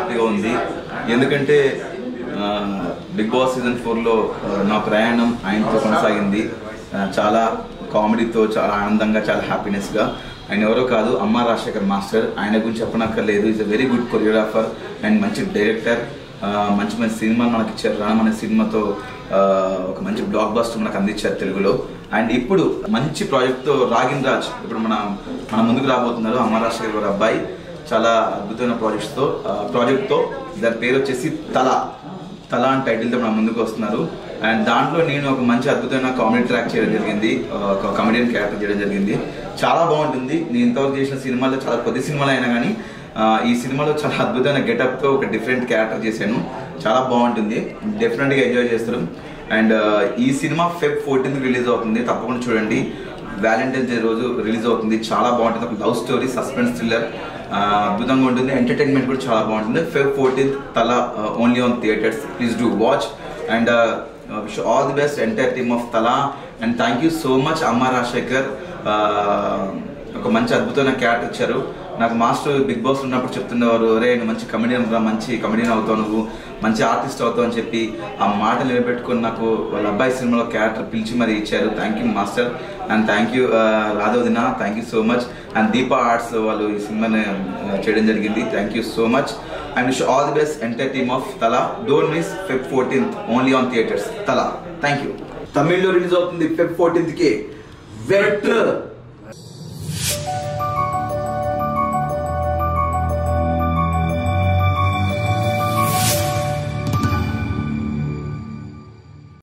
హ్యాపీగా ఉంది. ఎందుకంటే బిగ్ బాస్ సీజన్ 4లో నా ప్రయాణం ఆయనతో కొనసాగింది. చాలా కామెడీతో, చాలా ఆనందంగా, చాలా హ్యాపీనెస్గా. ఆయన ఎవరో కాదు, అమ్మ రాజశేఖర్ మాస్టర్. ఆయన గురించి చెప్పనక్కర్లేదు. Is a very good choreographer and మంచి డైరెక్టర్. మంచి మంచి సినిమాలు మనకి ఇచ్చారు. రణం అనే సినిమాతో ఒక మంచి బ్లాక్ బస్టర్ మనకు అందించారు తెలుగులో. అండ్ ఇప్పుడు మంచి ప్రాజెక్ట్తో రాగిన్ రాజ్ ఇప్పుడు మన ముందుకు రాబోతున్నారు. అమ్మ రాజశేఖర్ గారి అబ్బాయి చాలా అద్భుతమైన ప్రాజెక్ట్తో దాని పేరు వచ్చేసి తల అని టైటిల్తో మన ముందుకు వస్తున్నారు. అండ్ దాంట్లో నేను ఒక మంచి అద్భుతమైన కామెడీ ట్రాక్ చేయడం జరిగింది, ఒక కామెడియన్ క్యారెక్టర్ చేయడం జరిగింది. చాలా బాగుంటుంది. నేను ఇంతవరకు చేసిన సినిమాల్లో చాలా కొద్ది సినిమాలు అయినా కానీ ఈ సినిమాలో చాలా అద్భుతమైన గెటప్తో ఒక డిఫరెంట్ క్యారెక్టర్ చేశాను. చాలా బాగుంటుంది, డెఫినెట్గా ఎంజాయ్ చేస్తారు. అండ్ ఈ సినిమా Feb 14th రిలీజ్ అవుతుంది, తప్పకుండా చూడండి. వ్యాలంటైన్స్ డే రోజు రిలీజ్ అవుతుంది. చాలా బాగుంటుంది. ఒక లవ్ స్టోరీ, సస్పెన్స్ థ్రిల్లర్ అద్భుతంగా ఉంటుంది. ఎంటర్టైన్మెంట్ కూడా చాలా బాగుంటుంది. Feb 14th Thala only on theatres. Please do watch and wish all the best entire team of Thala. And thank you so much Amma Rajasekhar. ఒక మంచి అద్భుతమైన క్యారెక్టర్ ఇచ్చారు నాకు. మాస్టర్ బిగ్ బాస్ ఉన్నప్పుడు చెప్తున్నవారు, రే నువ్వు మంచి కమెడియన్ రా, మంచి కమెడియన్ అవుతావు, నువ్వు మంచి ఆర్టిస్ట్ అవుతావు అని చెప్పి ఆ మాట నిలబెట్టుకుని నాకు వాళ్ళ అబ్బాయి సినిమాలో క్యారెక్టర్ పిలిచి మరి ఇచ్చారు. Thank you master. And thank you రాధవదిన, thank you so much. And Deepa arts వాళ్ళు ఈ సినిమాని చేయడం జరిగింది. Thank you so much. And wish all the best entire team of Thala. Don't miss Feb 14th only on theatres Thala. Thank you. తమిళ్లో release అవుతుంది Feb 14th. Wet